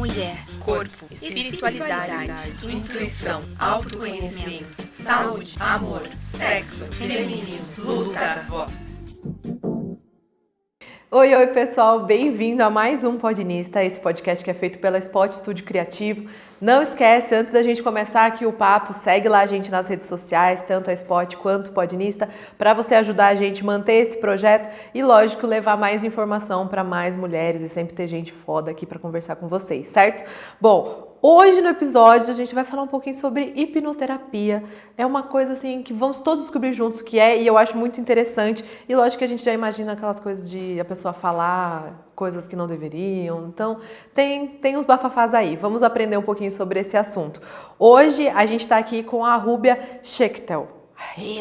mulher, corpo, espiritualidade, intuição, autoconhecimento, saúde, amor, sexo, feminismo, luta, voz. Oi, pessoal, bem-vindo a mais um Podinista, esse podcast que é feito pela Spot Estúdio Criativo. Não esquece, antes da gente começar aqui o papo, segue lá a gente nas redes sociais, tanto a Spot quanto o Podinista, para você ajudar a gente a manter esse projeto e, lógico, levar mais informação para mais mulheres e sempre ter gente foda aqui para conversar com vocês, certo? Bom, hoje no episódio a gente vai falar um pouquinho sobre hipnoterapia. É uma coisa assim que vamos todos descobrir juntos o que é e eu acho muito interessante. E lógico que a gente já imagina aquelas coisas de a pessoa falar coisas que não deveriam. Então tem uns bafafás aí. Vamos aprender um pouquinho sobre esse assunto. Hoje a gente está aqui com a Rúbia Schechtel.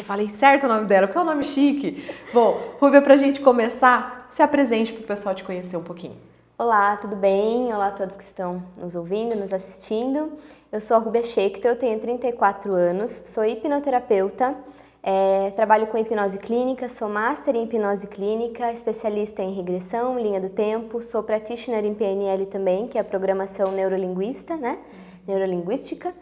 Falei certo o nome dela, porque é um nome chique. Bom, Rúbia, pra gente começar, se apresente pro pessoal te conhecer um pouquinho. Olá, tudo bem? Olá a todos que estão nos ouvindo, nos assistindo. Eu sou a Rúbia Schechtel, tenho 34 anos, sou hipnoterapeuta, trabalho com hipnose clínica, sou master em hipnose clínica, especialista em regressão, linha do tempo, sou practitioner em PNL também, que é a programação neurolinguística, né? Neurolinguística.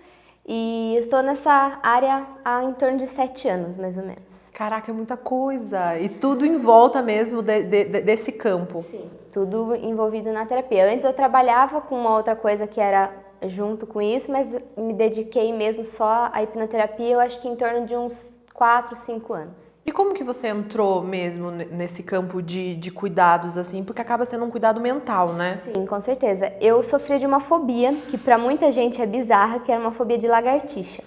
E estou nessa área há em torno de 7 anos, mais ou menos. Caraca, é muita coisa! E tudo em volta mesmo desse campo. Sim, tudo envolvido na terapia. Antes eu trabalhava com uma outra coisa que era junto com isso, mas me dediquei mesmo só à hipnoterapia, eu acho que em torno de uns 4, 5 anos. E como que você entrou mesmo nesse campo de cuidados, assim? Porque acaba sendo um cuidado mental, né? Sim, com certeza. Eu sofria de uma fobia, que pra muita gente é bizarra, que era uma fobia de lagartixa.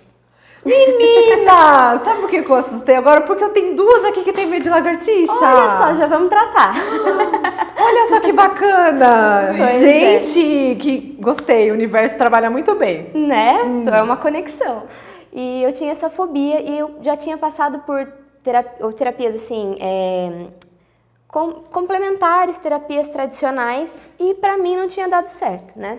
Menina! Sabe por que eu assustei agora? Porque eu tenho duas aqui que tem medo de lagartixa. Olha só, já vamos tratar. Olha só que bacana! Pois gente, que gostei, o universo trabalha muito bem. Né? Então é uma conexão. E eu tinha essa fobia e eu já tinha passado por terapias assim, complementares, terapias tradicionais e pra mim não tinha dado certo, né?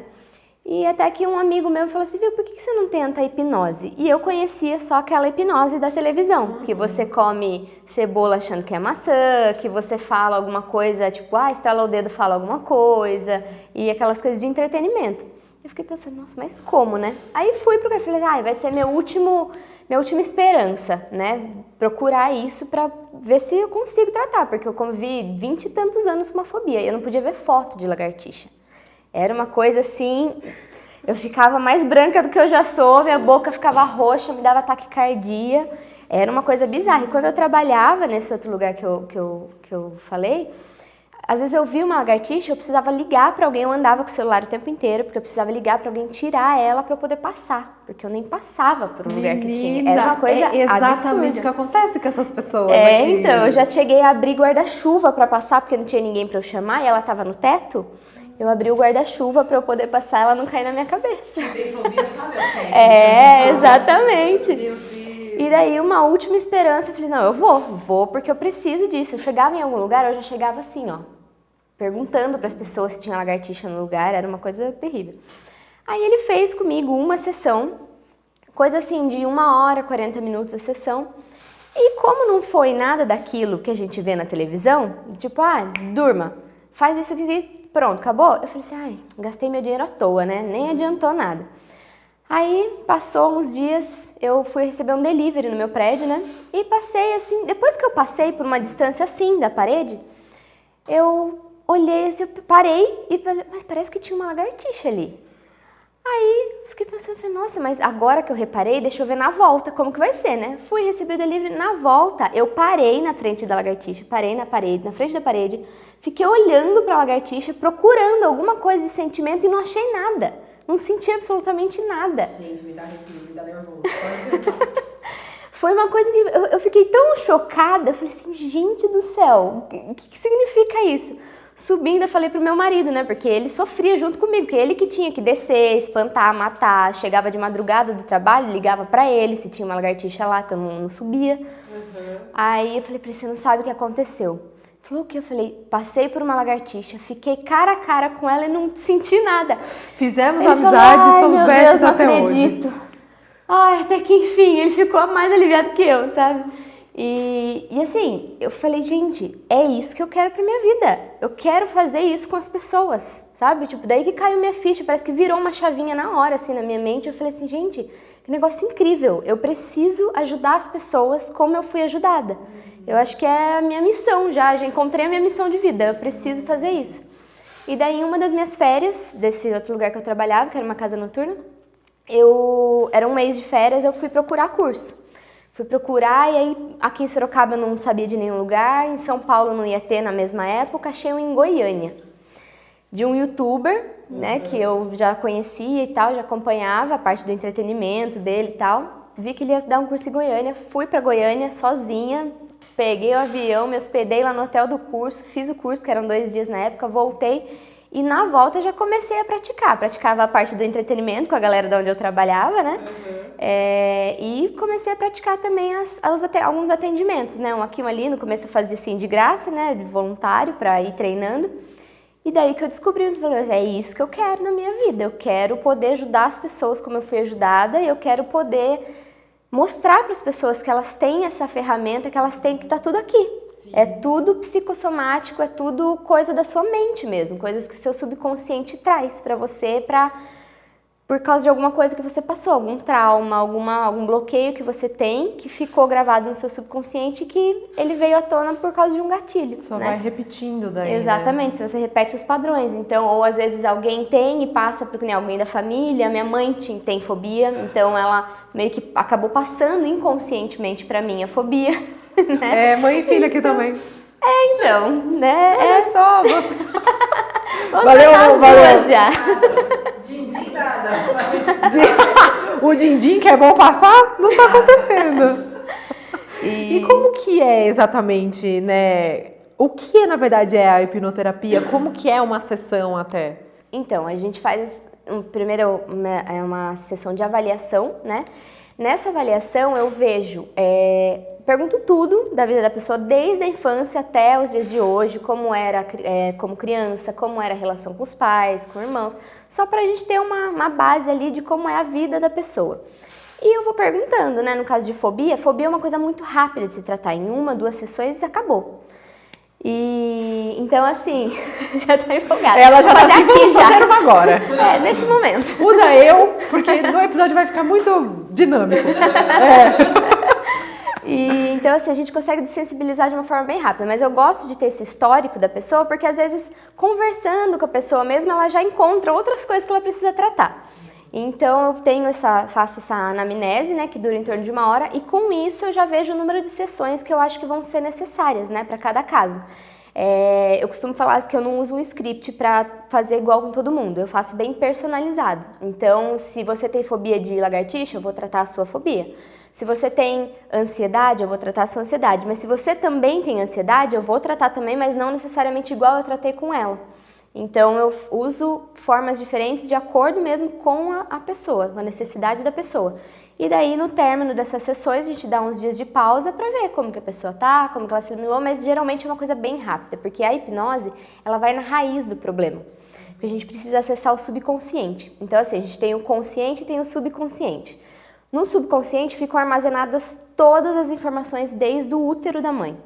E até que um amigo meu falou assim, viu, por que você não tenta a hipnose? E eu conhecia só aquela hipnose da televisão, que você come cebola achando que é maçã, que você fala alguma coisa, tipo, estrala o dedo, fala alguma coisa, e aquelas coisas de entretenimento. Eu fiquei pensando, nossa, mas como, né? Aí fui pro cara e falei, vai ser minha última esperança, né? Procurar isso pra ver se eu consigo tratar, porque eu convivi 20 e tantos anos com uma fobia, e eu não podia ver foto de lagartixa. Era uma coisa assim, eu ficava mais branca do que eu já sou, minha boca ficava roxa, me dava taquicardia, era uma coisa bizarra. E quando eu trabalhava nesse outro lugar que eu falei, às vezes eu via uma lagartixa, eu precisava ligar para alguém, eu andava com o celular o tempo inteiro, porque eu precisava ligar para alguém tirar ela para eu poder passar, porque eu nem passava por um lugar que tinha. Era uma coisa exatamente absurda. o que acontece com essas pessoas aqui. Então, eu já cheguei a abrir guarda-chuva para passar, porque não tinha ninguém para eu chamar e ela estava no teto. Eu abri o guarda-chuva para eu poder passar, ela não cair na minha cabeça. Tem fobia, sabe as técnicas? Exatamente. Meu Deus. E daí, uma última esperança, eu falei, não, eu vou porque eu preciso disso. Eu chegava em algum lugar, eu já chegava assim, perguntando para as pessoas se tinha lagartixa no lugar, era uma coisa terrível. Aí ele fez comigo uma sessão, coisa assim de 1 hora, 40 minutos a sessão. E como não foi nada daquilo que a gente vê na televisão, tipo, durma, faz isso aqui, pronto, acabou? Eu falei assim, gastei meu dinheiro à toa, né? Nem adiantou nada. Aí, passou uns dias, eu fui receber um delivery no meu prédio, né? E passei assim, depois que eu passei por uma distância assim da parede, eu olhei assim, eu parei e falei, mas parece que tinha uma lagartixa ali. Aí, fiquei pensando, falei, nossa, mas agora que eu reparei, deixa eu ver na volta como que vai ser, né? Fui receber o delivery, na volta, eu parei na frente da lagartixa, parei na parede, na frente da parede, fiquei olhando pra lagartixa, procurando alguma coisa de sentimento e não achei nada. Não senti absolutamente nada. Gente, me dá arrepio, me dá nervoso. Foi uma coisa que eu fiquei tão chocada, eu falei assim, gente do céu, o que significa isso? Subindo, eu falei pro meu marido, né, porque ele sofria junto comigo, porque ele que tinha que descer, espantar, matar, chegava de madrugada do trabalho, ligava pra ele se tinha uma lagartixa lá, que eu não subia. Aí eu falei pra ele, você não sabe o que aconteceu? Ele falou o quê? Eu falei, passei por uma lagartixa, fiquei cara a cara com ela e não senti nada. Fizemos ele amizade, falou, somos bestas bestas não até acredito. hoje. Até que enfim, ele ficou mais aliviado que eu, sabe? E assim, eu falei, gente, é isso que eu quero pra minha vida. Eu quero fazer isso com as pessoas, sabe? Tipo, daí que caiu minha ficha, parece que virou uma chavinha na hora, assim, na minha mente. Eu falei assim, gente, que negócio incrível. Eu preciso ajudar as pessoas como eu fui ajudada. Eu acho que é a minha missão já encontrei a minha missão de vida. Eu preciso fazer isso. E daí, em uma das minhas férias, desse outro lugar que eu trabalhava, que era uma casa noturna, era um mês de férias, eu fui procurar curso. Fui procurar e aí aqui em Sorocaba eu não sabia de nenhum lugar, em São Paulo não ia ter na mesma época, achei um em Goiânia, de um youtuber, né, que eu já conhecia e tal, já acompanhava a parte do entretenimento dele e tal. Vi que ele ia dar um curso em Goiânia, fui pra Goiânia sozinha, peguei o avião, me hospedei lá no hotel do curso, fiz o curso, que eram 2 dias na época, voltei e na volta já comecei a praticar. Praticava a parte do entretenimento com a galera de onde eu trabalhava, né? E comecei a praticar também alguns atendimentos, né? Um aqui, um ali, no começo eu fazia assim de graça, né? De voluntário para ir treinando. E daí que eu descobri, eu falei, é isso que eu quero na minha vida. Eu quero poder ajudar as pessoas como eu fui ajudada e eu quero poder mostrar para as pessoas que elas têm essa ferramenta, que elas têm que estar tudo aqui. Sim. É tudo psicossomático, é tudo coisa da sua mente mesmo, coisas que o seu subconsciente traz para você, por causa de alguma coisa que você passou, algum trauma, algum bloqueio que você tem, que ficou gravado no seu subconsciente, que ele veio à tona por causa de um gatilho. Só né? vai repetindo daí. Exatamente, você repete os padrões. Então, ou às vezes alguém tem e passa porque alguém da família, minha mãe tem fobia, então ela meio que acabou passando inconscientemente para mim a fobia. Né? Mãe e filha aqui também. Então, né? Olha só, você... valeu já. Dindim nada. O din-din que é bom passar, não tá acontecendo. E como que é exatamente, né? O que na verdade é a hipnoterapia? Como que é uma sessão até? Então, a gente faz primeiro uma sessão de avaliação, né? Nessa avaliação eu vejo, pergunto tudo da vida da pessoa, desde a infância até os dias de hoje, como era como criança, como era a relação com os pais, com irmãos, só pra gente ter uma base ali de como é a vida da pessoa. E eu vou perguntando, né? No caso de fobia é uma coisa muito rápida de se tratar, em 1, 2 sessões e acabou. E então assim, já tô empolgada. Ela já tá assim, vamos fazer uma agora. Nesse momento. Usa eu, porque no episódio vai ficar muito dinâmico. E então assim, a gente consegue desensibilizar de uma forma bem rápida, mas eu gosto de ter esse histórico da pessoa, porque às vezes conversando com a pessoa mesmo, ela já encontra outras coisas que ela precisa tratar. Então eu faço essa anamnese, né, que dura em torno de 1 hora, e com isso eu já vejo o número de sessões que eu acho que vão ser necessárias, né, para cada caso. Eu costumo falar que eu não uso um script para fazer igual com todo mundo, eu faço bem personalizado. Então, se você tem fobia de lagartixa, eu vou tratar a sua fobia. Se você tem ansiedade, eu vou tratar a sua ansiedade. Mas se você também tem ansiedade, eu vou tratar também, mas não necessariamente igual eu tratei com ela. Então, eu uso formas diferentes de acordo mesmo com a pessoa, com a necessidade da pessoa. E daí, no término dessas sessões, a gente dá uns dias de pausa para ver como que a pessoa tá, como que ela se assimilou, mas geralmente é uma coisa bem rápida, porque a hipnose, ela vai na raiz do problema. Porque a gente precisa acessar o subconsciente. Então, assim, a gente tem o consciente e tem o subconsciente. No subconsciente ficam armazenadas todas as informações desde o útero da mãe.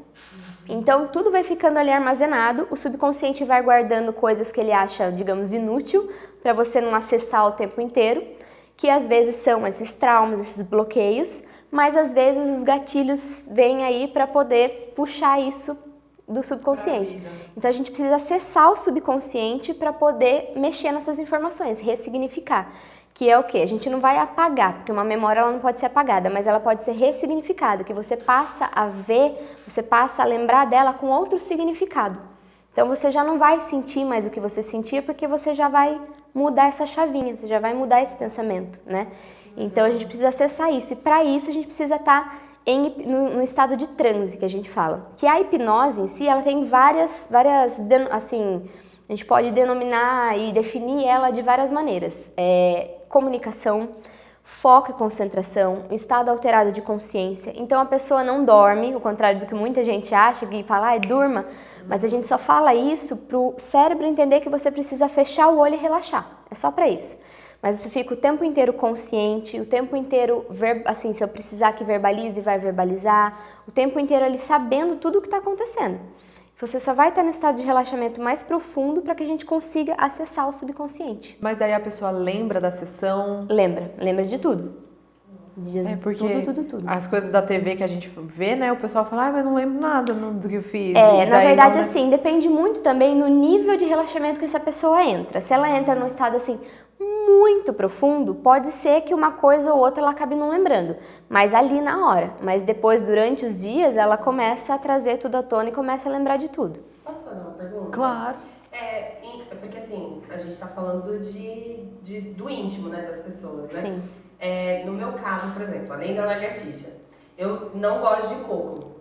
Então, tudo vai ficando ali armazenado, o subconsciente vai guardando coisas que ele acha, digamos, inútil, para você não acessar o tempo inteiro, que às vezes são esses traumas, esses bloqueios, mas às vezes os gatilhos vêm aí para poder puxar isso do subconsciente. Então, a gente precisa acessar o subconsciente para poder mexer nessas informações, ressignificar. Que é o quê? A gente não vai apagar, porque uma memória ela não pode ser apagada, mas ela pode ser ressignificada, que você passa a ver, você passa a lembrar dela com outro significado. Então você já não vai sentir mais o que você sentia, porque você já vai mudar essa chavinha, você já vai mudar esse pensamento, né? Então a gente precisa acessar isso, e para isso a gente precisa estar no estado de transe, que a gente fala. Que a hipnose em si, ela tem várias assim, a gente pode denominar e definir ela de várias maneiras. Comunicação, foco e concentração, estado alterado de consciência. Então a pessoa não dorme, ao contrário do que muita gente acha, que fala, durma, mas a gente só fala isso pro cérebro entender que você precisa fechar o olho e relaxar. É só para isso. Mas você fica o tempo inteiro consciente, o tempo inteiro, assim, se eu precisar que verbalize, vai verbalizar, o tempo inteiro ali sabendo tudo o que está acontecendo. Você só vai estar no estado de relaxamento mais profundo para que a gente consiga acessar o subconsciente. Mas daí a pessoa lembra da sessão? Lembra de tudo. Porque tudo. as coisas da TV que a gente vê, né, o pessoal fala, mas não lembro nada do que eu fiz. Na verdade, assim, depende muito também no nível de relaxamento que essa pessoa entra. Se ela entra num estado, assim, muito profundo, pode ser que uma coisa ou outra ela acabe não lembrando, mas ali na hora. Mas depois, durante os dias, ela começa a trazer tudo à tona e começa a lembrar de tudo. Posso fazer uma pergunta? Claro. Porque assim, a gente tá falando do íntimo, né, das pessoas, né? Sim. No meu caso, por exemplo, além da lagartixa, eu não gosto de coco.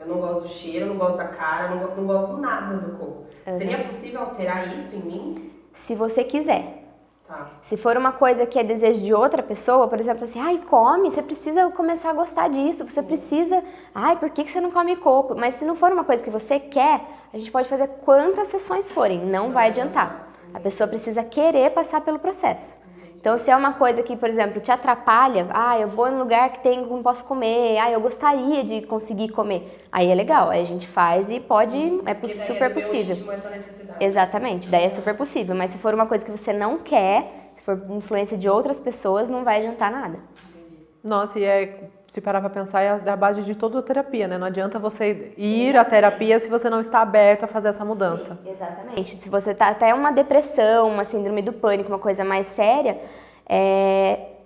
Eu não gosto do cheiro, eu não gosto da cara, eu não gosto nada do coco. Seria possível alterar isso em mim? Se você quiser. Tá. Se for uma coisa que é desejo de outra pessoa, por exemplo, assim, ai, come, você precisa começar a gostar disso, você precisa, ai, por que você não come coco? Mas se não for uma coisa que você quer, a gente pode fazer quantas sessões forem, não vai adiantar. A pessoa precisa querer passar pelo processo. Então, se é uma coisa que, por exemplo, te atrapalha, eu vou em um lugar que não posso comer, eu gostaria de conseguir comer, aí é legal, aí a gente faz e pode, super possível. Essa necessidade. Exatamente, daí é super possível, mas se for uma coisa que você não quer, se for influência de outras pessoas, não vai adiantar nada. Nossa, se parar pra pensar, é a base de toda a terapia, né? Não adianta você ir à terapia se você não está aberto a fazer essa mudança. Sim, exatamente. Se você tá até uma depressão, uma síndrome do pânico, uma coisa mais séria,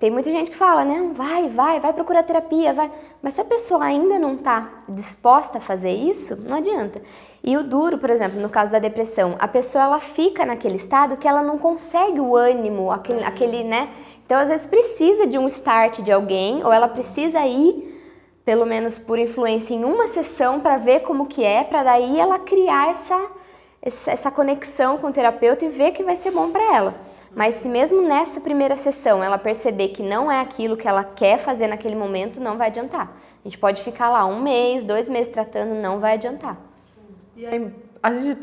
tem muita gente que fala, né? Vai procurar terapia, vai. Mas se a pessoa ainda não tá disposta a fazer isso, não adianta. E o duro, por exemplo, no caso da depressão, a pessoa ela fica naquele estado que ela não consegue o ânimo, aquele, né? Então, às vezes, precisa de um start de alguém, ou ela precisa ir, pelo menos por influência, em uma sessão para ver como que é, para daí ela criar essa conexão com o terapeuta e ver que vai ser bom para ela. Mas se mesmo nessa primeira sessão ela perceber que não é aquilo que ela quer fazer naquele momento, não vai adiantar. A gente pode ficar lá 1 mês, 2 meses tratando, não vai adiantar. E aí,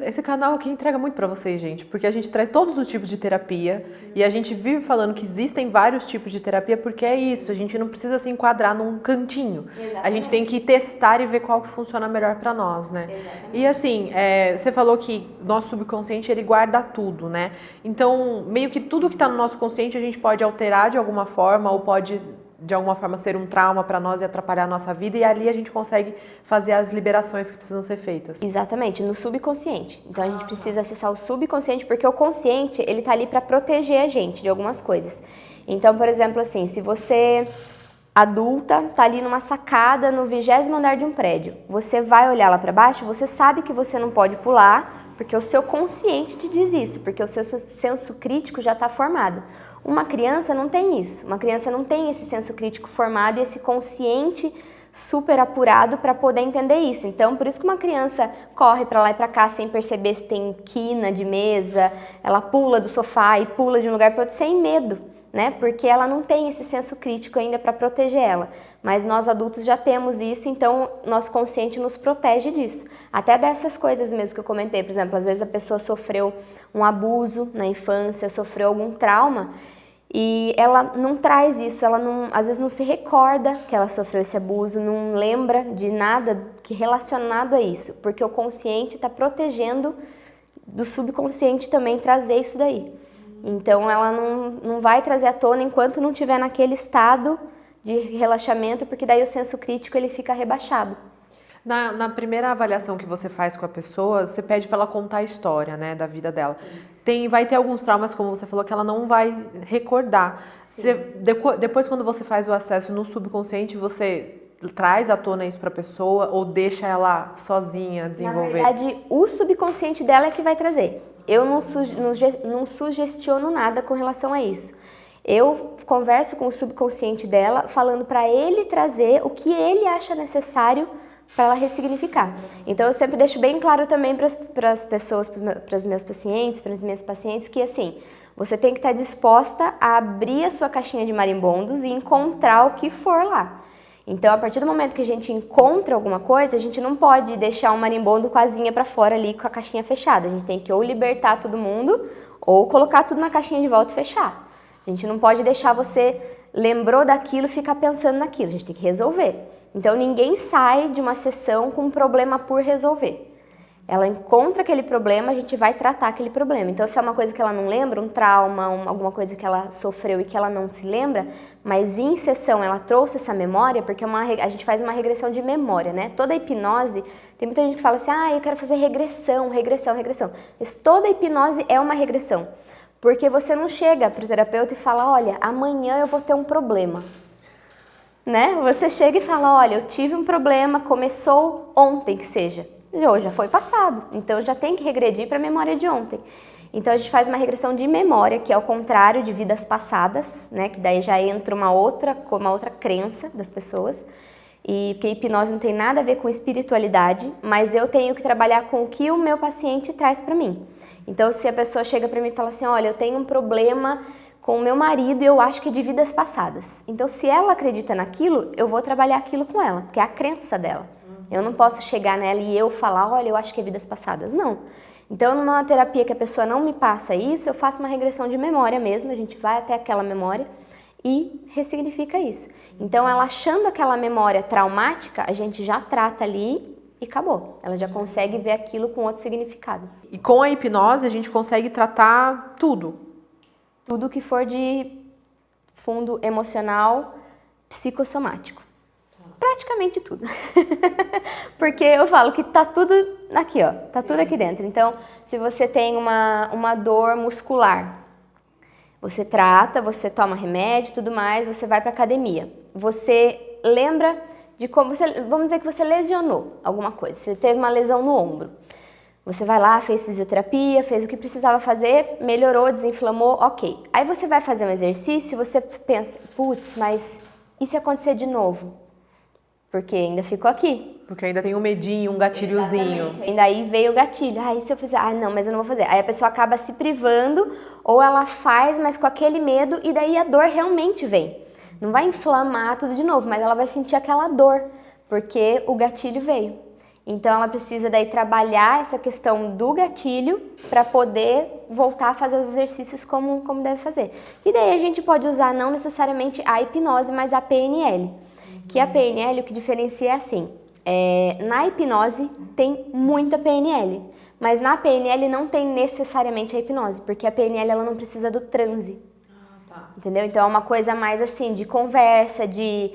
esse canal aqui entrega muito pra vocês, gente, porque a gente traz todos os tipos de terapia e a gente vive falando que existem vários tipos de terapia porque é isso, a gente não precisa se enquadrar num cantinho. Exatamente. A gente tem que testar e ver qual que funciona melhor pra nós, né? Exatamente. E assim, você falou que nosso subconsciente ele guarda tudo, né? Então, meio que tudo que tá no nosso consciente a gente pode alterar de alguma forma ou pode de alguma forma ser um trauma para nós e atrapalhar a nossa vida, e ali a gente consegue fazer as liberações que precisam ser feitas. Exatamente, no subconsciente. Então a gente precisa acessar o subconsciente, porque o consciente, ele tá ali para proteger a gente de algumas coisas. Então, por exemplo, assim, se você adulta tá ali numa sacada no 20º andar de um prédio, você vai olhar lá para baixo, você sabe que você não pode pular, porque o seu consciente te diz isso, porque o seu senso crítico já está formado. Uma criança não tem isso, uma criança não tem esse senso crítico formado e esse consciente super apurado para poder entender isso. Então, por isso que uma criança corre para lá e para cá sem perceber se tem quina de mesa, ela pula do sofá e pula de um lugar para outro sem medo, né? Porque ela não tem esse senso crítico ainda para proteger ela. Mas nós adultos já temos isso, então nosso consciente nos protege disso. Até dessas coisas mesmo que eu comentei, por exemplo, às vezes a pessoa sofreu um abuso na infância, sofreu algum trauma, e ela não traz isso, ela não, às vezes não se recorda que ela sofreu esse abuso, não lembra de nada que relacionado a isso, porque o consciente está protegendo do subconsciente também trazer isso daí. Então ela não vai trazer à tona enquanto não estiver naquele estado de relaxamento, porque daí o senso crítico ele fica rebaixado. Na primeira avaliação que você faz com a pessoa, você pede para ela contar a história, né, da vida dela. Vai ter alguns traumas, como você falou, que ela não vai recordar. Depois, quando você faz o acesso no subconsciente, você traz à tona isso para a pessoa ou deixa ela sozinha desenvolver? Na verdade, o subconsciente dela é que vai trazer. Eu não sugestiono nada com relação a isso. Eu converso com o subconsciente dela, falando para ele trazer o que ele acha necessário para ela ressignificar. Então eu sempre deixo bem claro também para as pessoas, para os meus pacientes, para as minhas pacientes, que assim, você tem que estar disposta a abrir a sua caixinha de marimbondos e encontrar o que for lá. Então, a partir do momento que a gente encontra alguma coisa, a gente não pode deixar um marimbondo com a asinha para fora ali com a caixinha fechada. A gente tem que ou libertar todo mundo ou colocar tudo na caixinha de volta e fechar. A gente não pode deixar você lembrou daquilo e ficar pensando naquilo. A gente tem que resolver. Então, ninguém sai de uma sessão com um problema por resolver. Ela encontra aquele problema, a gente vai tratar aquele problema. Então, se é uma coisa que ela não lembra, um trauma, alguma coisa que ela sofreu e que ela não se lembra, mas em sessão ela trouxe essa memória, porque a gente faz uma regressão de memória, né? Toda hipnose, tem muita gente que fala assim, eu quero fazer regressão. Mas toda hipnose é uma regressão. Porque você não chega para o terapeuta e fala, olha, amanhã eu vou ter um problema. Né? Você chega e fala, olha, eu tive um problema, começou ontem que seja. Hoje já foi passado, então já tem que regredir para a memória de ontem. Então a gente faz uma regressão de memória, que é o contrário de vidas passadas, né? Que daí já entra uma outra crença das pessoas. E porque hipnose não tem nada a ver com espiritualidade, mas eu tenho que trabalhar com o que o meu paciente traz para mim. Então se a pessoa chega para mim e fala assim, olha, eu tenho um problema com o meu marido e eu acho que é de vidas passadas. Então se ela acredita naquilo, eu vou trabalhar aquilo com ela, porque é a crença dela. Eu não posso chegar nela e eu falar, olha, eu acho que é vidas passadas. Não. Então, numa terapia que a pessoa não me passa isso, eu faço uma regressão de memória mesmo, a gente vai até aquela memória e ressignifica isso. Então, ela achando aquela memória traumática, a gente já trata ali e acabou. Ela já consegue ver aquilo com outro significado. E com a hipnose, a gente consegue tratar tudo? Tudo que for de fundo emocional, psicossomático. Praticamente tudo. Porque eu falo que tá tudo aqui, ó. Tá tudo aqui dentro. Então, se você tem uma dor muscular, você trata, você toma remédio e tudo mais, você vai pra academia. Você lembra de como vamos dizer que você lesionou alguma coisa. Você teve uma lesão no ombro. Você vai lá, fez fisioterapia, fez o que precisava fazer, melhorou, desinflamou, ok. Aí você vai fazer um exercício, você pensa, putz, mas e se acontecer de novo? Porque ainda ficou aqui. Porque ainda tem um medinho, um gatilhozinho. Exatamente. Ainda aí veio o gatilho. E se eu fizer? Não, mas eu não vou fazer. Aí a pessoa acaba se privando, ou ela faz, mas com aquele medo, e daí a dor realmente vem. Não vai inflamar tudo de novo, mas ela vai sentir aquela dor, porque o gatilho veio. Então ela precisa daí trabalhar essa questão do gatilho para poder voltar a fazer os exercícios como deve fazer. E daí a gente pode usar não necessariamente a hipnose, mas a PNL. Que a PNL, o que diferencia é assim, na hipnose tem muita PNL, mas na PNL não tem necessariamente a hipnose, porque a PNL ela não precisa do transe. Entendeu? Então é uma coisa mais assim, de conversa, de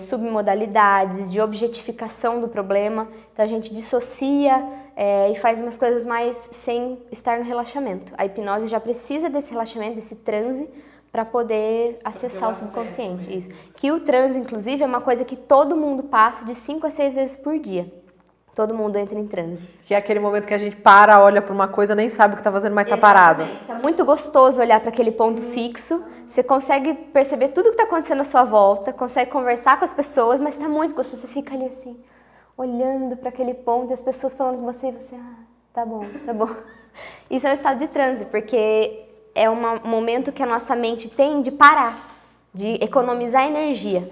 submodalidades, de objetificação do problema. Então a gente dissocia e faz umas coisas mais sem estar no relaxamento. A hipnose já precisa desse relaxamento, desse transe, para poder acessar o subconsciente. Isso. Que o transe, inclusive, é uma coisa que todo mundo passa de 5 a 6 vezes por dia. Todo mundo entra em transe. Que é aquele momento que a gente para, olha para uma coisa, nem sabe o que tá fazendo, mas tá parado. Tá muito gostoso olhar para aquele ponto fixo. Você consegue perceber tudo que tá acontecendo à sua volta, consegue conversar com as pessoas, mas tá muito gostoso. Você fica ali assim, olhando para aquele ponto e as pessoas falando com você e você, tá bom, tá bom. Isso é um estado de transe, porque é um momento que a nossa mente tem de parar, de economizar energia.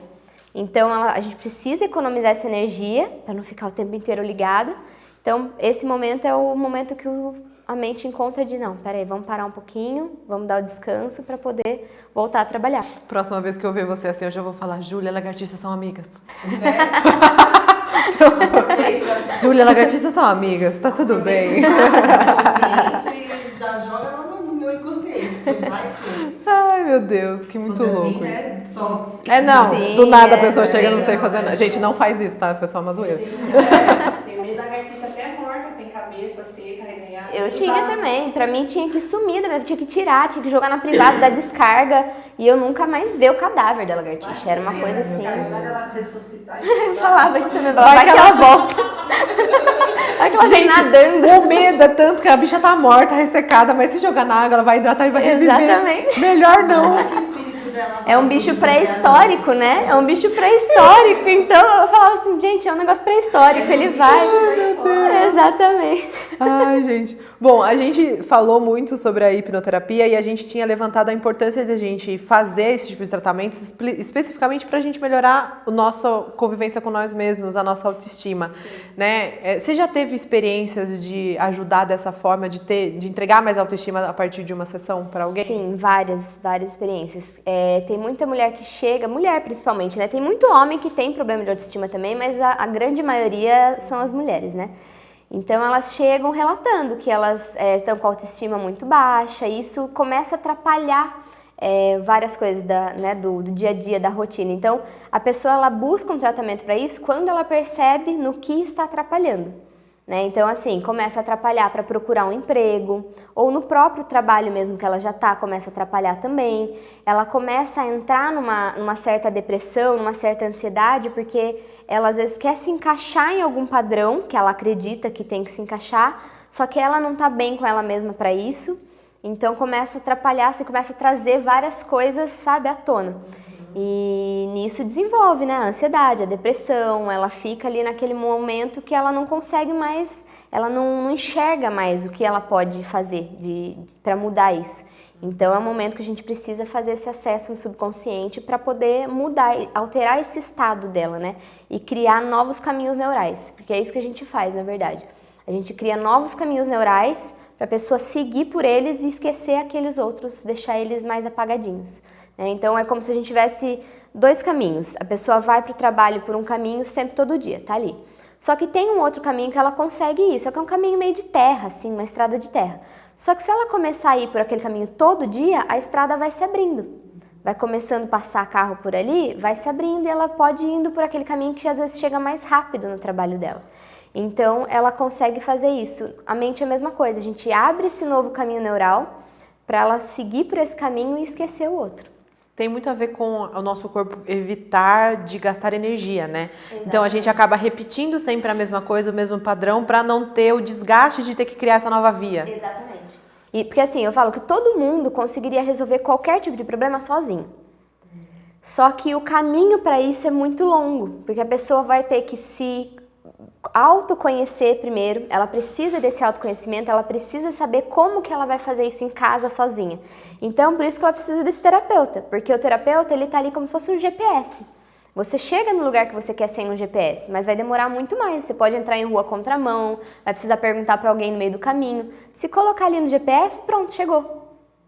Então, a gente precisa economizar essa energia para não ficar o tempo inteiro ligada. Então, esse momento é o momento que a mente encontra de, não, peraí, vamos parar um pouquinho, vamos dar o descanso para poder voltar a trabalhar. Próxima vez que eu ver você assim, eu já vou falar, Júlia e Lagartixa são amigas. Júlia e Lagartixa são amigas, tá tudo bem. Consciente, já joga no meu inconsciente. Vai que... Ai, meu Deus, que muito louco. Assim, né? Só... Não, do nada a pessoa chega e não sei fazer nada. Gente, não faz isso, tá? Foi só uma zoeira. Tem medo da lagartixa até morta, sem cabeça, seca, reganhada. Eu tinha também, pra mim tinha que sumir, tinha que tirar, tinha que jogar na privada, dar descarga, e eu nunca mais ver o cadáver da lagartixa. Era uma coisa assim. Eu falava isso também, vai que ela volta. Vai que ela vem nadando. O medo é tanto que a bicha tá morta, ressecada, mas se jogar na água, ela vai hidratar e vai reviver. Exatamente. Melhor não. É um bicho pré-histórico, né? É um bicho pré-histórico. Então eu falava assim, gente, é um negócio pré-histórico, ele vai. Exatamente. Ai, gente. Bom, a gente falou muito sobre a hipnoterapia e a gente tinha levantado a importância de a gente fazer esse tipo de tratamento especificamente para a gente melhorar a nossa convivência com nós mesmos, a nossa autoestima, né? Você já teve experiências de ajudar dessa forma, de entregar mais autoestima a partir de uma sessão para alguém? Sim, várias experiências. Tem muita mulher que chega, mulher principalmente, né? Tem muito homem que tem problema de autoestima também, mas a grande maioria são as mulheres, né? Então elas chegam relatando que elas estão com a autoestima muito baixa e isso começa a atrapalhar várias coisas do dia a dia, da rotina. Então a pessoa ela busca um tratamento para isso quando ela percebe no que está atrapalhando. Né? Então assim, começa a atrapalhar para procurar um emprego ou no próprio trabalho mesmo que ela já está, começa a atrapalhar também. Ela começa a entrar numa certa depressão, numa certa ansiedade porque ela às vezes quer se encaixar em algum padrão que ela acredita que tem que se encaixar, só que ela não está bem com ela mesma para isso, então começa a atrapalhar, você começa a trazer várias coisas, sabe, à tona. E nisso desenvolve, né, a ansiedade, a depressão, ela fica ali naquele momento que ela não consegue mais, ela não enxerga mais o que ela pode fazer para mudar isso. Então é um momento que a gente precisa fazer esse acesso no subconsciente para poder mudar, alterar esse estado dela, né? E criar novos caminhos neurais, porque é isso que a gente faz, na verdade. A gente cria novos caminhos neurais para a pessoa seguir por eles e esquecer aqueles outros, deixar eles mais apagadinhos. Né? Então é como se a gente tivesse dois caminhos. A pessoa vai para o trabalho por um caminho sempre, todo dia, tá ali. Só que tem um outro caminho que ela consegue ir, só que é um caminho meio de terra, assim, uma estrada de terra. Só que se ela começar a ir por aquele caminho todo dia, a estrada vai se abrindo. Vai começando a passar carro por ali, vai se abrindo e ela pode ir indo por aquele caminho que às vezes chega mais rápido no trabalho dela. Então ela consegue fazer isso. A mente é a mesma coisa, a gente abre esse novo caminho neural para ela seguir por esse caminho e esquecer o outro. Tem muito a ver com o nosso corpo evitar de gastar energia, né? Exatamente. Então a gente acaba repetindo sempre a mesma coisa, o mesmo padrão, para não ter o desgaste de ter que criar essa nova via. Exatamente. E porque assim, eu falo que todo mundo conseguiria resolver qualquer tipo de problema sozinho. Só que o caminho para isso é muito longo, porque a pessoa vai ter que se autoconhecer primeiro, ela precisa desse autoconhecimento, ela precisa saber como que ela vai fazer isso em casa sozinha. Então, por isso que ela precisa desse terapeuta, porque o terapeuta, ele tá ali como se fosse um GPS. Você chega no lugar que você quer sem um GPS, mas vai demorar muito mais. Você pode entrar em rua contramão, vai precisar perguntar para alguém no meio do caminho. Se colocar ali no GPS, pronto, chegou.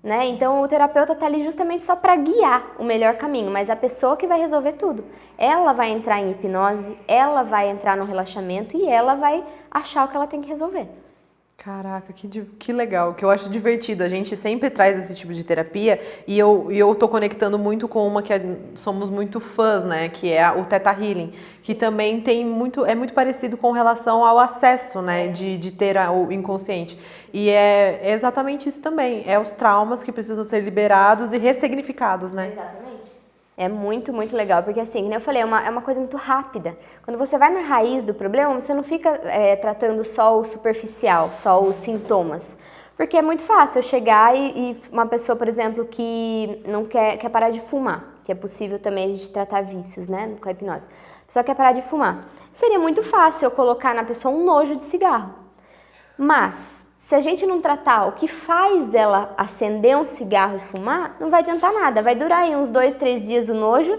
Né? Então o terapeuta está ali justamente só para guiar o melhor caminho, mas a pessoa que vai resolver tudo. Ela vai entrar em hipnose, ela vai entrar no relaxamento e ela vai achar o que ela tem que resolver. Caraca, que legal, que eu acho divertido. A gente sempre traz esse tipo de terapia e eu tô conectando muito com uma que somos muito fãs, né? Que é o Theta Healing, que também é muito parecido com relação ao acesso, né? De ter o inconsciente. E é exatamente isso também. É os traumas que precisam ser liberados e ressignificados, né? Exatamente. É muito, muito legal, porque assim, como eu falei, é uma coisa muito rápida. Quando você vai na raiz do problema, você não fica tratando só o superficial, só os sintomas. Porque é muito fácil eu chegar e uma pessoa, por exemplo, que não quer parar de fumar, que é possível também a gente tratar vícios, né, com a hipnose. A pessoa quer parar de fumar. Seria muito fácil eu colocar na pessoa um nojo de cigarro. Mas se a gente não tratar o que faz ela acender um cigarro e fumar, não vai adiantar nada. Vai durar aí uns 2, 3 dias o nojo,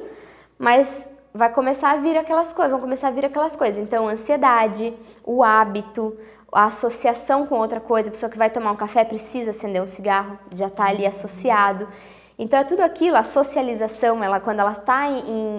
mas vai começar a vir aquelas coisas, vão começar a vir aquelas coisas. Então, a ansiedade, o hábito, a associação com outra coisa. A pessoa que vai tomar um café precisa acender um cigarro, já está ali associado. Então, é tudo aquilo, a socialização, quando ela está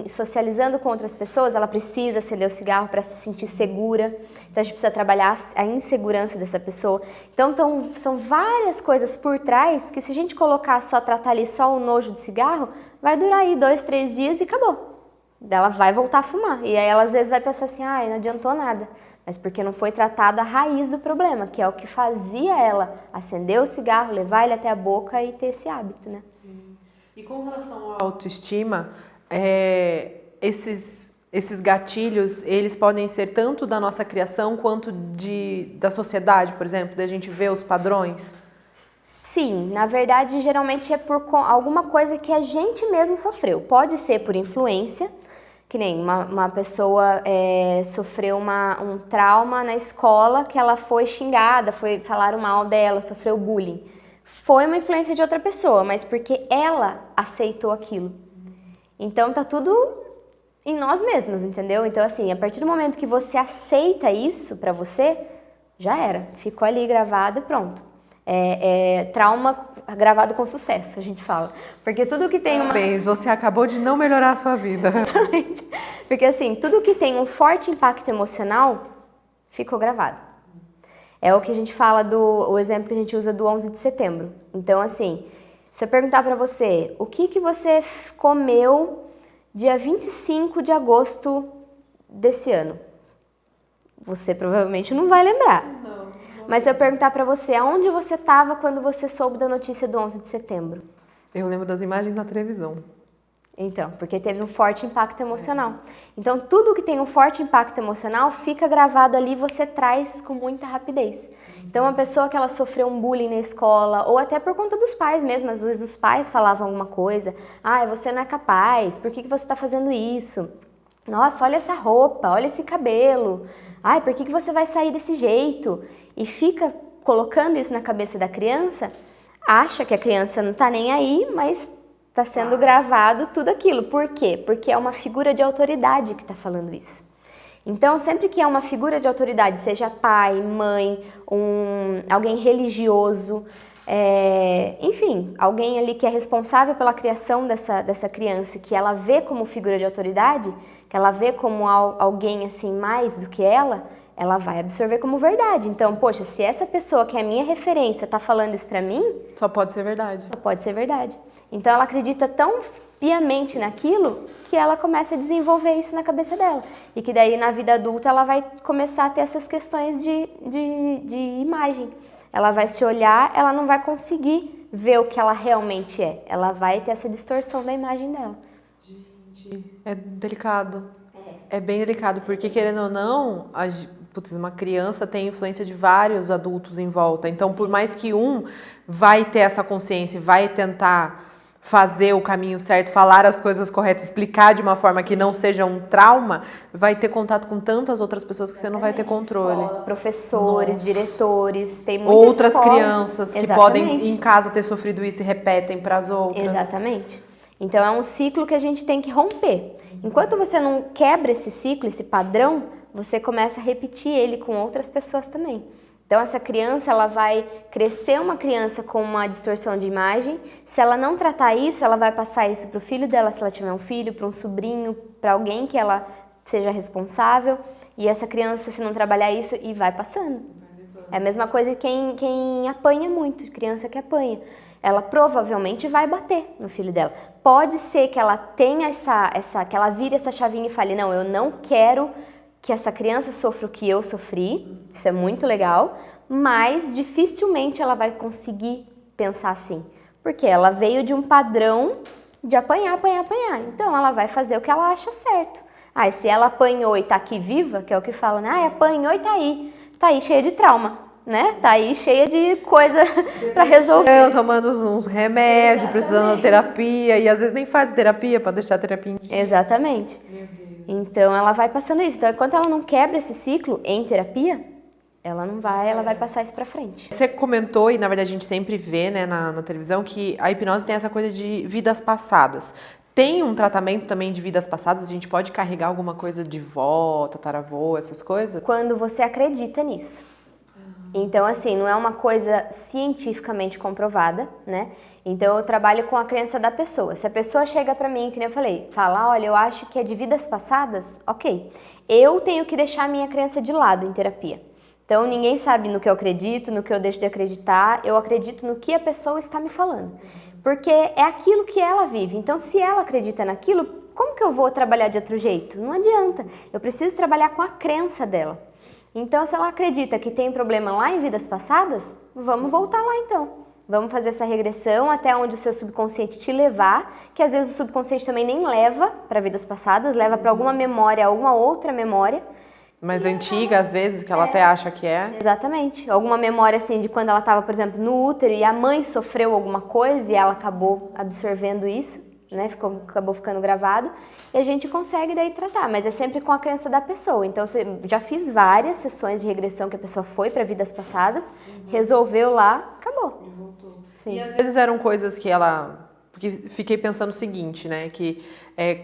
socializando com outras pessoas, ela precisa acender o cigarro para se sentir segura. Então, a gente precisa trabalhar a insegurança dessa pessoa. Então, são várias coisas por trás que se a gente colocar tratar ali só o nojo do cigarro, vai durar aí 2, 3 dias e acabou. Ela vai voltar a fumar. E aí, ela às vezes vai pensar assim, não adiantou nada. Mas porque não foi tratada a raiz do problema, que é o que fazia ela acender o cigarro, levar ele até a boca e ter esse hábito, né? Sim. E com relação à autoestima, esses gatilhos, eles podem ser tanto da nossa criação quanto da sociedade, por exemplo, da gente ver os padrões? Sim, na verdade, geralmente é por alguma coisa que a gente mesmo sofreu. Pode ser por influência, Que nem uma pessoa sofreu um trauma na escola, que ela foi xingada, falaram mal dela, sofreu bullying. Foi uma influência de outra pessoa, mas porque ela aceitou aquilo. Então tá tudo em nós mesmos, entendeu? Então assim, a partir do momento que você aceita isso pra você, já era. Ficou ali gravado e pronto. Trauma gravado com sucesso, a gente fala. Porque tudo que tem Parabéns, você acabou de não melhorar a sua vida. Exatamente. Porque assim, tudo que tem um forte impacto emocional, ficou gravado. É o que a gente fala o exemplo que a gente usa do 11 de setembro. Então assim, se eu perguntar pra você, o que você comeu dia 25 de agosto desse ano? Você provavelmente não vai lembrar. Mas se eu perguntar pra você, aonde você estava quando você soube da notícia do 11 de setembro? Eu lembro das imagens na televisão. Então, porque teve um forte impacto emocional. Então, tudo que tem um forte impacto emocional fica gravado ali e você traz com muita rapidez. Então, uma pessoa que ela sofreu um bullying na escola, ou até por conta dos pais mesmo, às vezes os pais falavam alguma coisa, você não é capaz, por que você está fazendo isso? Nossa, olha essa roupa, olha esse cabelo, por que você vai sair desse jeito? E fica colocando isso na cabeça da criança, acha que a criança não está nem aí, mas está sendo gravado tudo aquilo. Por quê? Porque é uma figura de autoridade que está falando isso. Então, sempre que é uma figura de autoridade, seja pai, mãe, alguém religioso, enfim, alguém ali que é responsável pela criação dessa criança, que ela vê como figura de autoridade, que ela vê como alguém assim mais do que ela vai absorver como verdade. Então, poxa, se essa pessoa que é a minha referência está falando isso pra mim... Só pode ser verdade. Só pode ser verdade. Então, ela acredita tão piamente naquilo que ela começa a desenvolver isso na cabeça dela. E que daí, na vida adulta, ela vai começar a ter essas questões de imagem. Ela vai se olhar, ela não vai conseguir ver o que ela realmente é. Ela vai ter essa distorção da imagem dela. Gente, é delicado. É bem delicado, porque querendo ou não, uma criança tem influência de vários adultos em volta. Então, por mais que um vai ter essa consciência, vai tentar fazer o caminho certo, falar as coisas corretas, explicar de uma forma que não seja um trauma, vai ter contato com tantas outras pessoas que você não vai ter controle. Escola, professores, Nossa. diretores, tem muitas outras escolas. crianças que podem em casa ter sofrido isso e repetem para as outras. Exatamente. Então é um ciclo que a gente tem que romper. Enquanto você não quebra esse ciclo, esse padrão, você começa a repetir ele com outras pessoas também. Então essa criança, ela vai crescer uma criança com uma distorção de imagem. Se ela não tratar isso, ela vai passar isso para o filho dela, se ela tiver um filho, para um sobrinho, para alguém que ela seja responsável. E essa criança, se não trabalhar isso, e vai passando. É a mesma coisa que quem apanha muito, criança que apanha. Ela provavelmente vai bater no filho dela. Pode ser que ela tenha que ela vire essa chavinha e fale, não, eu não quero que essa criança sofra o que eu sofri, isso é muito legal, mas dificilmente ela vai conseguir pensar assim, porque ela veio de um padrão de apanhar, apanhar, apanhar, então ela vai fazer o que ela acha certo. E se ela apanhou e tá aqui viva, que é o que falam, né? Apanhou e tá aí cheia de trauma, né? Tá aí cheia de coisa pra resolver. Tomando uns remédios, precisando de terapia, e às vezes nem faz terapia pra deixar a terapia em dia. Exatamente. Então ela vai passando isso. Então, enquanto ela não quebra esse ciclo em terapia, ela vai passar isso pra frente. Você comentou, e na verdade a gente sempre vê, né, na televisão, que a hipnose tem essa coisa de vidas passadas. Tem um tratamento também de vidas passadas? A gente pode carregar alguma coisa de vó, tataravô, essas coisas? Quando você acredita nisso. Então, assim, não é uma coisa cientificamente comprovada, né? Então, eu trabalho com a crença da pessoa. Se a pessoa chega pra mim, que nem eu falei, fala, olha, eu acho que é de vidas passadas, ok. Eu tenho que deixar a minha crença de lado em terapia. Então, ninguém sabe no que eu acredito, no que eu deixo de acreditar, eu acredito no que a pessoa está me falando. Porque é aquilo que ela vive. Então, se ela acredita naquilo, como que eu vou trabalhar de outro jeito? Não adianta. Eu preciso trabalhar com a crença dela. Então, se ela acredita que tem problema lá em vidas passadas, vamos voltar lá então. Vamos fazer essa regressão até onde o seu subconsciente te levar, que às vezes o subconsciente também nem leva para vidas passadas, leva para alguma memória, alguma outra memória. Mais antiga, às vezes, que ela até acha que é. Exatamente. Alguma memória, assim, de quando ela estava, por exemplo, no útero e a mãe sofreu alguma coisa e ela acabou absorvendo isso. né? Acabou ficando gravado e a gente consegue daí tratar, mas é sempre com a crença da pessoa. Então, já fiz várias sessões de regressão que a pessoa foi para vidas passadas, resolveu lá, acabou. Sim. E às vezes eram coisas que porque fiquei pensando o seguinte, né? Que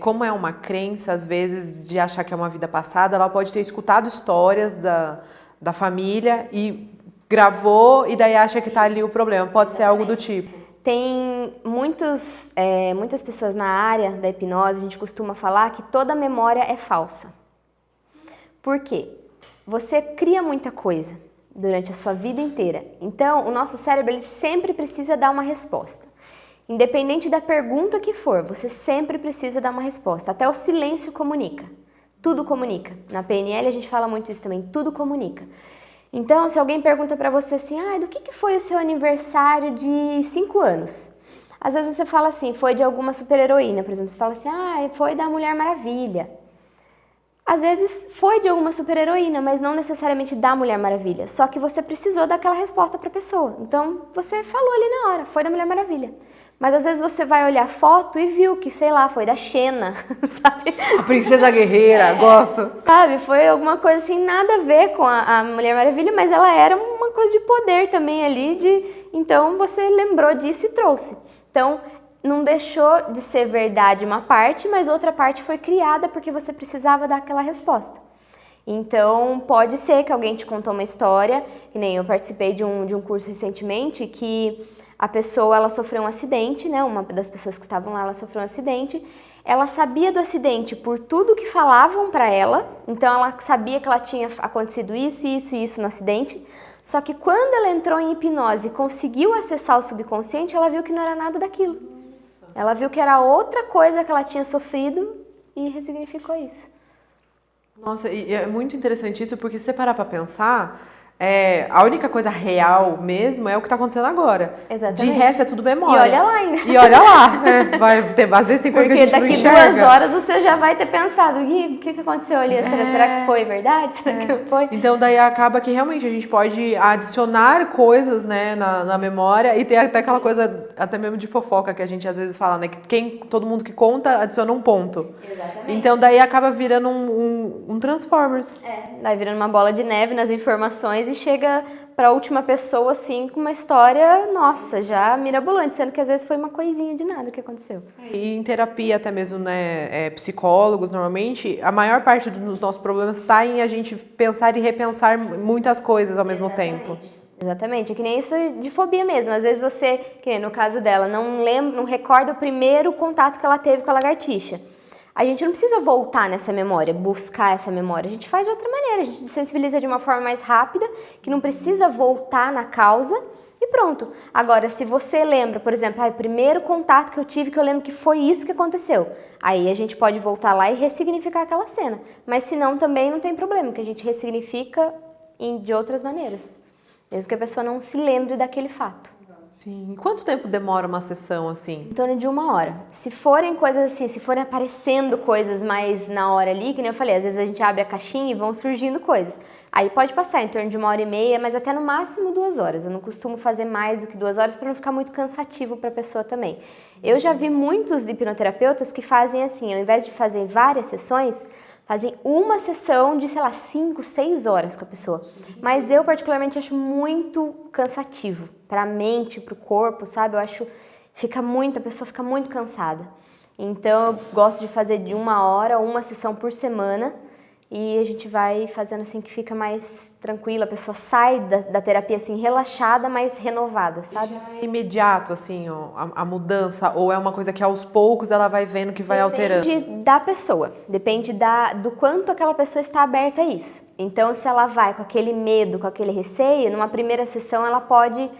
como é uma crença, às vezes, de achar que é uma vida passada, ela pode ter escutado histórias da família e gravou e daí acha que tá ali o problema. Pode ser algo do tipo. Tem muitas pessoas na área da hipnose, a gente costuma falar que toda memória é falsa. Por quê? Você cria muita coisa durante a sua vida inteira. Então, o nosso cérebro ele sempre precisa dar uma resposta. Independente da pergunta que for, você sempre precisa dar uma resposta. Até o silêncio comunica. Tudo comunica. Na PNL a gente fala muito isso também. Tudo comunica. Então, se alguém pergunta pra você assim, do que foi o seu aniversário de 5 anos? Às vezes você fala assim, foi de alguma super-heroína, por exemplo. Você fala assim, foi da Mulher Maravilha. Às vezes foi de alguma super-heroína, mas não necessariamente da Mulher Maravilha. Só que você precisou daquela resposta pra pessoa. Então, você falou ali na hora, foi da Mulher Maravilha. Mas às vezes você vai olhar a foto e viu que, sei lá, foi da Xena, sabe? A princesa guerreira, gosto. Sabe, foi alguma coisa assim, nada a ver com a Mulher Maravilha, mas ela era uma coisa de poder também ali, então você lembrou disso e trouxe. Então, não deixou de ser verdade uma parte, mas outra parte foi criada porque você precisava dar aquela resposta. Então, pode ser que alguém te contou uma história, que nem eu participei de um curso recentemente, que a pessoa, ela sofreu um acidente, né? Uma das pessoas que estavam lá, ela sofreu um acidente. Ela sabia do acidente por tudo que falavam pra ela. Então, ela sabia que ela tinha acontecido isso no acidente. Só que quando ela entrou em hipnose e conseguiu acessar o subconsciente, ela viu que não era nada daquilo. Ela viu que era outra coisa que ela tinha sofrido e ressignificou isso. Nossa, e é muito interessante isso, porque se você parar pra pensar... a única coisa real mesmo é o que está acontecendo agora. Exatamente. De resto é tudo memória. E olha lá ainda. E olha lá. Às vezes tem coisa que a gente não enxerga. Porque daqui 2 horas você já vai ter pensado, o que aconteceu ali? Será que foi verdade? Será que não foi? Então daí acaba que realmente a gente pode adicionar coisas, né, na memória e ter até aquela coisa até mesmo de fofoca que a gente às vezes fala, né? Que todo mundo que conta adiciona um ponto. Exatamente. Então daí acaba virando um Transformers. Vai virando uma bola de neve nas informações e chega para a última pessoa assim com uma história, nossa, já mirabolante, sendo que às vezes foi uma coisinha de nada que aconteceu. E em terapia até mesmo, né, psicólogos normalmente, a maior parte dos nossos problemas está em a gente pensar e repensar muitas coisas ao mesmo tempo. Exatamente, é que nem isso de fobia mesmo. Às vezes você, que nem no caso dela, não recorda o primeiro contato que ela teve com a lagartixa. A gente não precisa voltar nessa memória, buscar essa memória. A gente faz de outra maneira, a gente sensibiliza de uma forma mais rápida, que não precisa voltar na causa e pronto. Agora, se você lembra, por exemplo, o primeiro contato que eu tive, que eu lembro que foi isso que aconteceu, aí a gente pode voltar lá e ressignificar aquela cena. Mas se não, também não tem problema, que a gente ressignifica de outras maneiras, mesmo que a pessoa não se lembre daquele fato. Sim. E quanto tempo demora uma sessão assim? Em torno de 1 hora. Se forem coisas assim, se forem aparecendo coisas mais na hora ali, que nem eu falei, às vezes a gente abre a caixinha e vão surgindo coisas. Aí pode passar em torno de 1h30, mas até no máximo 2 horas. Eu não costumo fazer mais do que 2 horas para não ficar muito cansativo para a pessoa também. Eu já vi muitos hipnoterapeutas que fazem assim, ao invés de fazer várias sessões, fazem uma sessão de, 5, 6 horas com a pessoa. Mas eu particularmente acho muito cansativo para a mente, para o corpo, sabe? Eu acho a pessoa fica muito cansada. Então eu gosto de fazer de 1 hora, uma sessão por semana. E a gente vai fazendo assim que fica mais tranquila, a pessoa sai da terapia assim relaxada, mas renovada, sabe? Já é imediato assim, ó, a mudança, ou é uma coisa que aos poucos ela vai vendo que vai alterando? Depende da pessoa, depende do quanto aquela pessoa está aberta a isso. Então se ela vai com aquele medo, com aquele receio, numa primeira sessão ela pode,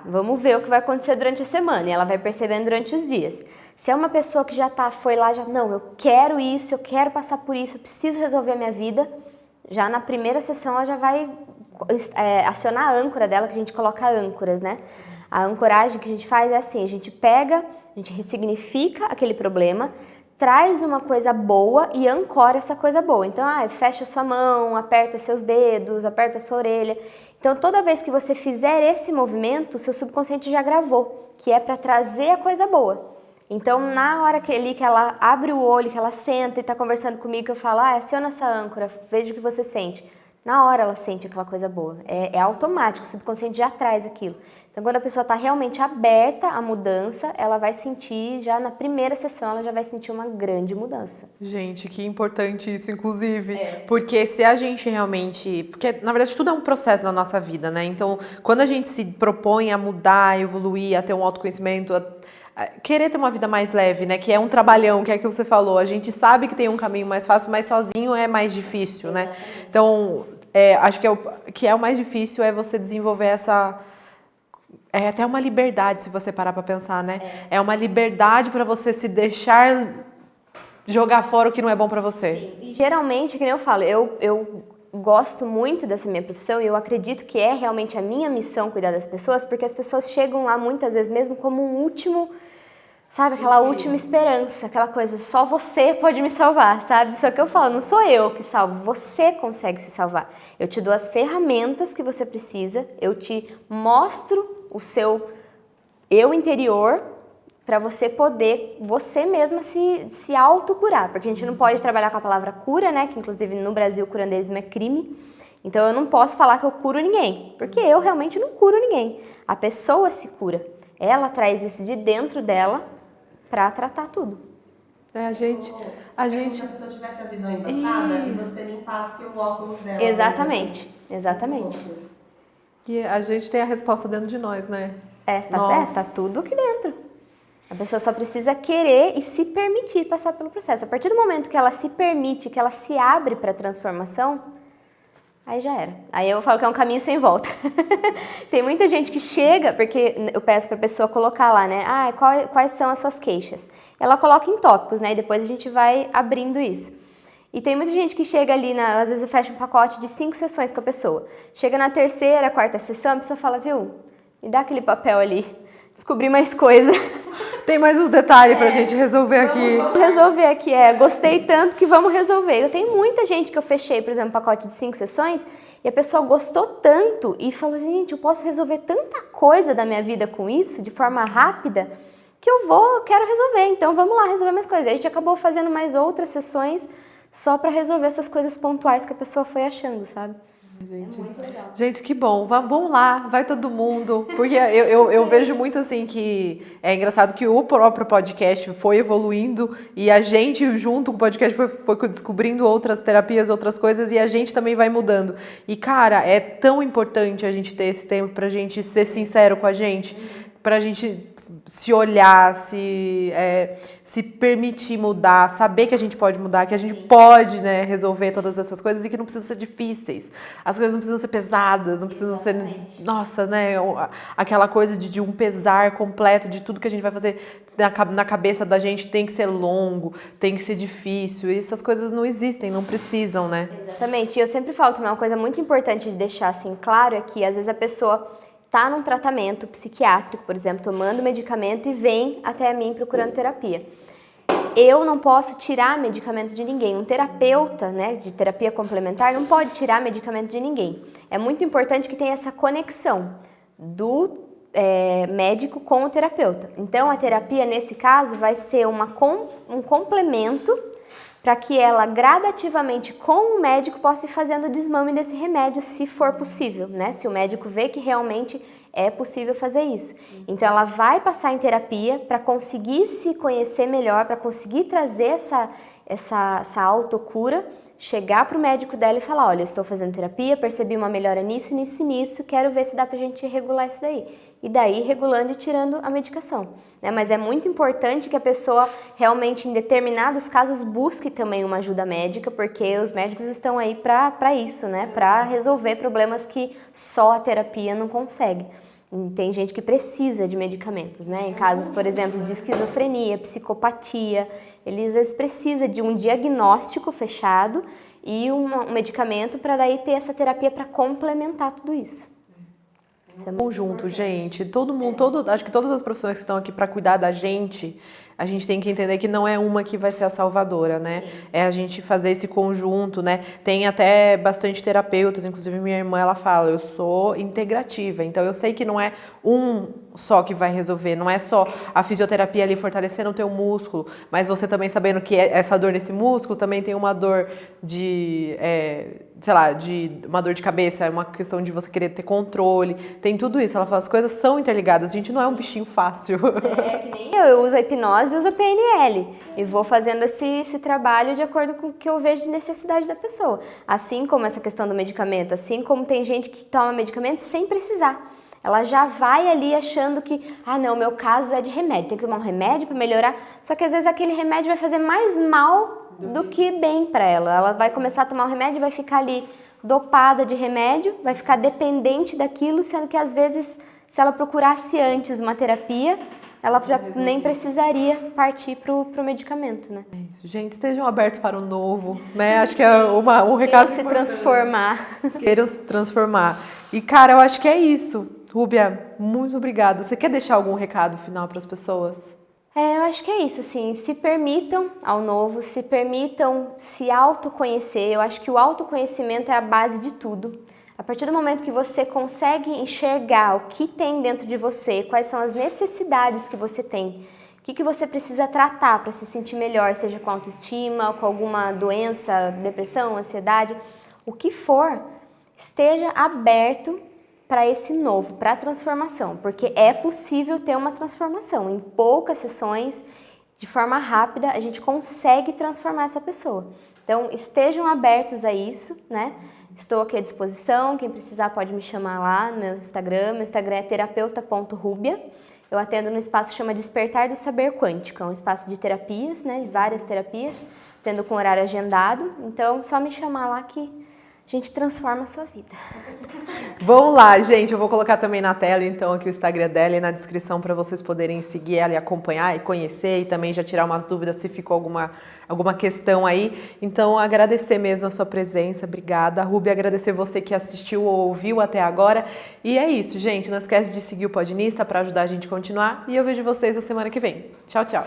vamos ver o que vai acontecer durante a semana, e ela vai percebendo durante os dias. Se é uma pessoa que foi lá, não, eu quero isso, eu quero passar por isso, eu preciso resolver a minha vida, já na primeira sessão ela já vai acionar a âncora dela, que a gente coloca âncoras, né? A ancoragem que a gente faz é assim, a gente ressignifica aquele problema, traz uma coisa boa e ancora essa coisa boa. Então, fecha sua mão, aperta seus dedos, aperta sua orelha. Então, toda vez que você fizer esse movimento, o seu subconsciente já gravou, que é para trazer a coisa boa. Então, na hora que ela abre o olho, que ela senta e tá conversando comigo, que eu falo, aciona essa âncora, veja o que você sente. Na hora ela sente aquela coisa boa. É automático, o subconsciente já traz aquilo. Então, quando a pessoa está realmente aberta à mudança, ela vai sentir, já na primeira sessão, ela já vai sentir uma grande mudança. Gente, que importante isso, inclusive. Porque se a gente realmente... Porque, na verdade, tudo é um processo na nossa vida, né? Então, quando a gente se propõe a mudar, a evoluir, a ter um autoconhecimento, querer ter uma vida mais leve, né? Que é um trabalhão, que é aquilo que você falou. A gente sabe que tem um caminho mais fácil, mas sozinho é mais difícil, né? Então, acho que o mais difícil é você desenvolver essa... É até uma liberdade, se você parar para pensar, né? É uma liberdade para você se deixar jogar fora o que não é bom para você. Sim. E geralmente, que nem eu falo, eu gosto muito dessa minha profissão e eu acredito que é realmente a minha missão cuidar das pessoas, porque as pessoas chegam lá muitas vezes mesmo como um último, sabe? Aquela última esperança, aquela coisa, só você pode me salvar, sabe? Só que eu falo, não sou eu que salvo, você consegue se salvar. Eu te dou as ferramentas que você precisa, eu te mostro o seu eu interior para você poder, você mesma se autocurar, porque a gente não pode trabalhar com a palavra cura, né, que inclusive no Brasil o curanderismo é crime, então eu não posso falar que eu curo ninguém, porque eu realmente não curo ninguém, a pessoa se cura, ela traz isso de dentro dela para tratar tudo. A gente... Se a pessoa tivesse a visão embaçada e você limpasse o óculos dela. Exatamente, exatamente. E a gente tem a resposta dentro de nós, né? Tá tudo aqui dentro. A pessoa só precisa querer e se permitir passar pelo processo. A partir do momento que ela se permite, que ela se abre para a transformação, aí já era. Aí eu falo que é um caminho sem volta. Tem muita gente que chega, porque eu peço para a pessoa colocar lá, né? Quais são as suas queixas? Ela coloca em tópicos, né? E depois a gente vai abrindo isso. E tem muita gente que chega ali, às vezes eu fecho um pacote de 5 sessões com a pessoa. Chega na terceira, quarta sessão, a pessoa fala, viu, me dá aquele papel ali, descobri mais coisa. Tem mais uns detalhes pra gente resolver aqui. Vamos resolver aqui, gostei tanto que vamos resolver. Eu tenho muita gente que eu fechei, por exemplo, um pacote de 5 sessões, e a pessoa gostou tanto e falou, gente, eu posso resolver tanta coisa da minha vida com isso, de forma rápida, que quero resolver, então vamos lá resolver mais coisas. A gente acabou fazendo mais outras sessões, só para resolver essas coisas pontuais que a pessoa foi achando, sabe? Gente, é muito legal. Gente, que bom. Vamos lá, vai todo mundo. Porque eu vejo muito assim que é engraçado que o próprio podcast foi evoluindo e a gente, junto com o podcast, foi descobrindo outras terapias, outras coisas e a gente também vai mudando. E, cara, é tão importante a gente ter esse tempo pra gente ser sincero com a gente, pra gente se olhar, se permitir mudar, saber que a gente pode mudar, que a gente pode, né, resolver todas essas coisas e que não precisam ser difíceis. As coisas não precisam ser pesadas, não precisam ser, nossa, né, aquela coisa de um pesar completo de tudo que a gente vai fazer na cabeça da gente tem que ser longo, tem que ser difícil. E essas coisas não existem, não precisam, né? Exatamente. E eu sempre falo também, uma coisa muito importante de deixar assim claro é que às vezes a pessoa está num tratamento psiquiátrico, por exemplo, tomando medicamento e vem até mim procurando terapia. Eu não posso tirar medicamento de ninguém. Um terapeuta, né, de terapia complementar não pode tirar medicamento de ninguém. É muito importante que tenha essa conexão do médico com o terapeuta. Então, a terapia, nesse caso, vai ser um complemento para que ela gradativamente com o médico possa ir fazendo o desmame desse remédio, se for possível, né? Se o médico vê que realmente é possível fazer isso. Então ela vai passar em terapia para conseguir se conhecer melhor, para conseguir trazer essa autocura, chegar para o médico dela e falar, olha, eu estou fazendo terapia, percebi uma melhora nisso, nisso e nisso, quero ver se dá pra gente regular isso daí. E daí regulando e tirando a medicação. Né? Mas é muito importante que a pessoa realmente, em determinados casos, busque também uma ajuda médica, porque os médicos estão aí para isso, né? Para resolver problemas que só a terapia não consegue. E tem gente que precisa de medicamentos, né? Em casos, por exemplo, de esquizofrenia, psicopatia, eles às vezes precisam de um diagnóstico fechado e um medicamento para daí ter essa terapia para complementar tudo isso. Conjunto, gente, todo mundo, acho que todas as profissões que estão aqui para cuidar da gente, a gente tem que entender que não é uma que vai ser a salvadora, né? Sim. É a gente fazer esse conjunto, né? Tem até bastante terapeutas, inclusive minha irmã, ela fala, eu sou integrativa, então eu sei que não é só que vai resolver, não é só a fisioterapia ali fortalecendo o teu músculo, mas você também sabendo que essa dor nesse músculo também tem uma dor de, sei lá, de uma dor de cabeça, é uma questão de você querer ter controle, tem tudo isso. Ela fala, as coisas são interligadas, a gente não é um bichinho fácil. É que nem eu uso a hipnose e uso a PNL e vou fazendo esse trabalho de acordo com o que eu vejo de necessidade da pessoa. Assim como essa questão do medicamento, assim como tem gente que toma medicamento sem precisar. Ela já vai ali achando que, não, meu caso é de remédio, tem que tomar um remédio para melhorar. Só que às vezes aquele remédio vai fazer mais mal do que bem para ela. Ela vai começar a tomar o remédio e vai ficar ali dopada de remédio, vai ficar dependente daquilo, sendo que às vezes, se ela procurasse antes uma terapia, ela já nem precisaria partir pro medicamento, né? Gente, estejam abertos para o novo, né? Acho que é um recado se transformar. Queiram se transformar. E, cara, eu acho que é isso. Rúbia, muito obrigada. Você quer deixar algum recado final para as pessoas? Eu acho que é isso, assim, se permitam ao novo, se permitam se autoconhecer. Eu acho que o autoconhecimento é a base de tudo. A partir do momento que você consegue enxergar o que tem dentro de você, quais são as necessidades que você tem, o que você precisa tratar para se sentir melhor, seja com autoestima, com alguma doença, depressão, ansiedade, o que for, esteja aberto para esse novo, para a transformação, porque é possível ter uma transformação. Em poucas sessões, de forma rápida, a gente consegue transformar essa pessoa. Então, estejam abertos a isso, né? Estou aqui à disposição, quem precisar pode me chamar lá no meu Instagram é terapeuta.rubia. Eu atendo no espaço que chama Despertar do Saber Quântico, é um espaço de terapias, né, de várias terapias, tendo com horário agendado, então só me chamar lá que a gente transforma a sua vida. Vamos lá, gente. Eu vou colocar também na tela, então, aqui o Instagram dela e na descrição para vocês poderem seguir ela e acompanhar e conhecer e também já tirar umas dúvidas se ficou alguma questão aí. Então, agradecer mesmo a sua presença. Obrigada. Rúbia, agradecer você que assistiu ou ouviu até agora. E é isso, gente. Não esquece de seguir o Podinista para ajudar a gente a continuar. E eu vejo vocês na semana que vem. Tchau, tchau.